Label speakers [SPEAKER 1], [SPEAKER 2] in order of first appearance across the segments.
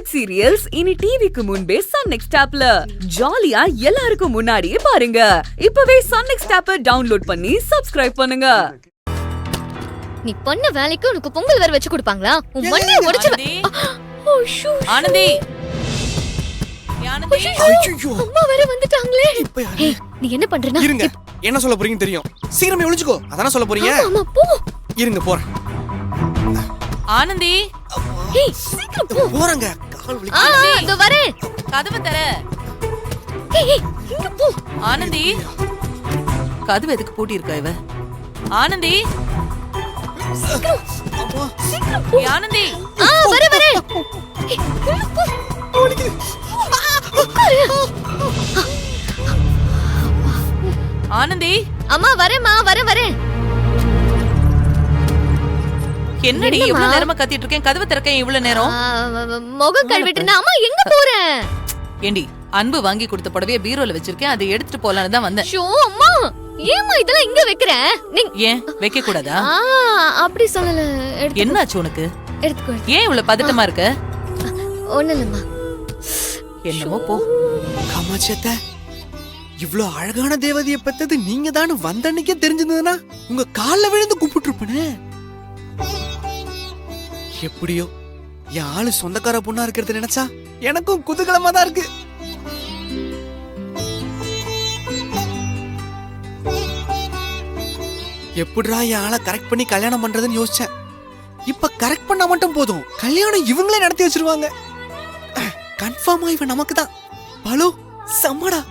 [SPEAKER 1] Web serials இனி டிவிக்கு முன்பே சன் நெக்ஸ்ட் ஆப்ல ஜாலியா எல்லாருக்கும் முன்னாடியே பாருங்க. இப்பவே சன் நெக்ஸ்ட் ஆப்பை டவுன்லோட் பண்ணி சப்ஸ்கிரைப் பண்ணுங்க.
[SPEAKER 2] நீ பண்ண வேலைக்கு உனக்கு பொங்கல் வேற வச்சு கொடுப்பாங்களா? உன் மண்டைய உடைச்சு
[SPEAKER 3] ஆனந்தி
[SPEAKER 2] அம்மா வேற வந்துட்டாங்களே. நீ என்ன பண்றனா?
[SPEAKER 4] இருங்க, என்ன சொல்ல போறீங்க தெரியும். சீக்கிரமே ஒளிஞ்சுக்கோ. அதானே சொல்ல போறீங்க.
[SPEAKER 2] ஆமா போ.
[SPEAKER 4] இருங்க போறேன்.
[SPEAKER 3] ஆனந்தி
[SPEAKER 2] ஏய் சீக்கிரம் போ.
[SPEAKER 4] போறங்க. கால் வலிக்குது.
[SPEAKER 2] இதோ வரேன்.
[SPEAKER 3] கதவு தர.
[SPEAKER 2] ஏய் இங்க போ.
[SPEAKER 3] ஆனந்தி கதவு எதுக்கு பூட்டி இருக்கா இவ? ஆனந்தி
[SPEAKER 2] சீக்கிரம் போ.
[SPEAKER 3] ஆனந்தி
[SPEAKER 2] வரேன். ஏய் உள்ள போ.
[SPEAKER 3] ஆனந்தி
[SPEAKER 2] அம்மா வரேம்மா வரேன்.
[SPEAKER 3] என்னடி இவ்வளவு நேரமா கத்திட்டு இருக்கேன்? கதவு திறக்கேன் இவ்வளவு நேரம்.
[SPEAKER 2] முகம் கழுவிட்டு அம்மா எங்க போறேன்?
[SPEAKER 3] ஏண்டி அன்பு வாங்கி கொடுத்த புடவைய பீரோல வச்சிருக்கேன், அதை எடுத்துட்டு போலான்னு தான் வந்தேன்.
[SPEAKER 2] ஷோ அம்மா ஏம்மா இதெல்லாம் இங்க வைக்கிற?
[SPEAKER 3] ஏன் வைக்க கூடாதா?
[SPEAKER 2] அப்படி சொல்லல.
[SPEAKER 3] என்னாச்சு உனக்கு?
[SPEAKER 2] எடுத்துக்கோ.
[SPEAKER 3] ஏன் இவ்வளவு பதட்டமா இருக்க?
[SPEAKER 2] ஒண்ணு இல்லம்மா.
[SPEAKER 3] என்னமோ போ.
[SPEAKER 4] காமாட்சியத்தை இவ்ளோ அழகான தேவதையை பெத்தது நீங்க தான் வந்த அன்னைக்கே தெரிஞ்சிருந்ததுன்னா உங்க கால்ல விழுந்து கும்பிட்டு இருப்பேனே. எப்படியோ என் ஆளு சொந்தக்கார பொண்ணா இருக்கிறது நினைச்சா எனக்கும் குதூகலமா தான் இருக்கு. எப்படிடா என் ஆளை கரெக்ட் பண்ணி கல்யாணம் பண்றதுன்னு யோசிச்சேன். இப்ப கரெக்ட் பண்ணா மட்டும் போதும், கல்யாணம் இவங்களே நடத்தி வச்சிருவாங்க. கன்ஃபார்மா இவன் நமக்கு தான். பாலு சம்மடா.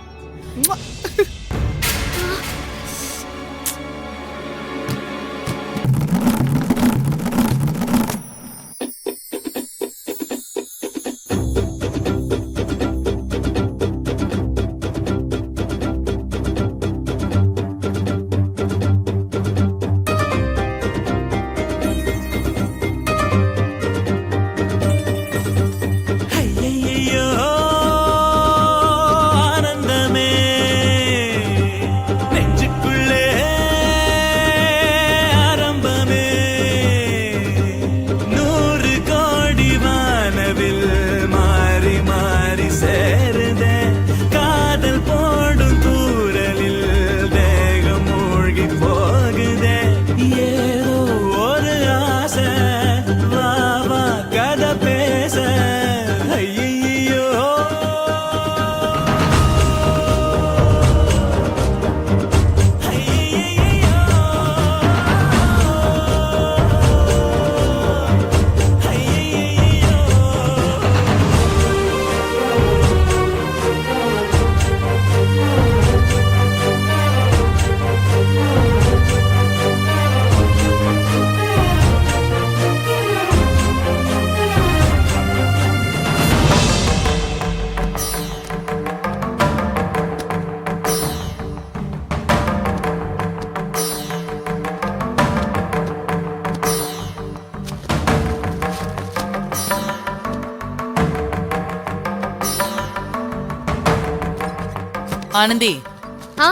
[SPEAKER 3] ஆனந்தி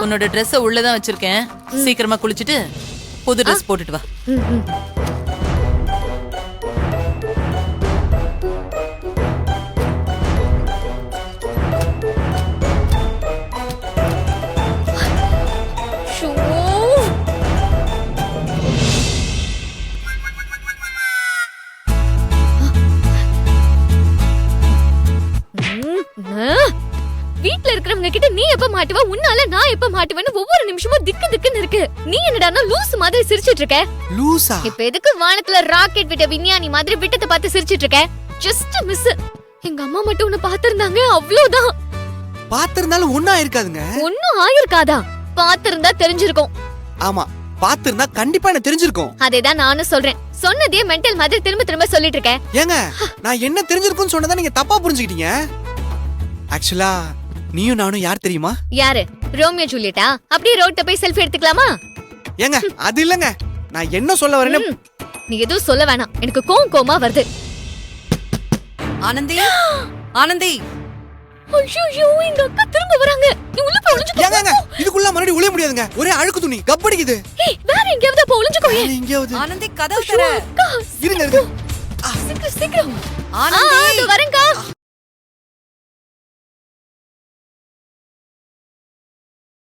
[SPEAKER 3] உன்னோட ட்ரெஸ் உள்ளதான் வச்சிருக்கேன். சீக்கிரமா குளிச்சிட்டு புது ட்ரெஸ் போட்டுட்டு வா.
[SPEAKER 2] வீட்ல இருக்கிறவங்க கிட்ட நீ எப்ப மாட்டுவ, உன்னால நான் எப்ப மாட்டுவேன்னு ஒவ்வொரு நிமிஷமும் திக்கு திக்குன்னு இருக்கு. நீ என்னடான்னா லூஸ் மாதிரி சிரிச்சிட்டு இருக்க.
[SPEAKER 4] லூசா?
[SPEAKER 2] இப்ப எதுக்கு வானத்துல ராக்கெட் விட்ட விஞ்ஞானி மாதிரி விட்டத்தை பார்த்து சிரிச்சிட்டு இருக்க? Just miss. எங்க அம்மா மட்டும் உன்னை பாத்திருந்தாங்க, அவ்வளவுதான்.
[SPEAKER 4] பாத்திருந்தாலும் ஒண்ணா இருக்காதுங்க.
[SPEAKER 2] ஒண்ணும் ஆயிருக்காதா? பாத்திருந்தா தெரிஞ்சிருக்கும்.
[SPEAKER 4] ஆமா, பாத்திருந்தா கண்டிப்பா எனக்கு தெரிஞ்சிருக்கும்.
[SPEAKER 2] அதேதான் நானும் சொல்றேன். சொன்னதே மென்டல் மாதிரி திரும்ப திரும்ப சொல்லிட்டு இருக்க.
[SPEAKER 4] ஏங்க, நான் என்ன தெரிஞ்சிருக்கும்னு சொன்னதா நீங்க தப்பா புரிஞ்சுக்கிட்டீங்க. ஆக்சுவலா நீயும் நானும் யார் தெரியுமா?
[SPEAKER 2] யாரு? ரோமியோ ஜூலியட்டா? அப்படியே ரோட்ல போய் செல்ஃபி எடுத்துக்கலாமா?
[SPEAKER 4] ஏங்க அது இல்லங்க, நான் என்ன சொல்ல வரேன்னு.
[SPEAKER 2] நீ எதுவும் சொல்ல வேணாம், எனக்கு கோவமா வருது.
[SPEAKER 3] ஆனந்தி ஆனந்தி
[SPEAKER 2] ஐயோ எங்க அக்கா திரும்ப வராங்க. நீ உள்ள போய் ஒளிஞ்சுக்கோ.
[SPEAKER 4] ஏங்க இதுக்குள்ள மறுபடியும் ஒளிய முடியாதுங்க. ஒரே அழுக்கு துணி கப்படிக்குது.
[SPEAKER 2] ஏய் வேற எங்கயாவது போய் ஒளிஞ்சுக்கோ.
[SPEAKER 4] எங்கயாவது.
[SPEAKER 3] ஆனந்தி கதவு தர.
[SPEAKER 4] இருங்க இருங்க.
[SPEAKER 2] சீக்கிரம் சீக்கிரம்.
[SPEAKER 3] ஆனந்தி
[SPEAKER 2] வரேன்க்கா.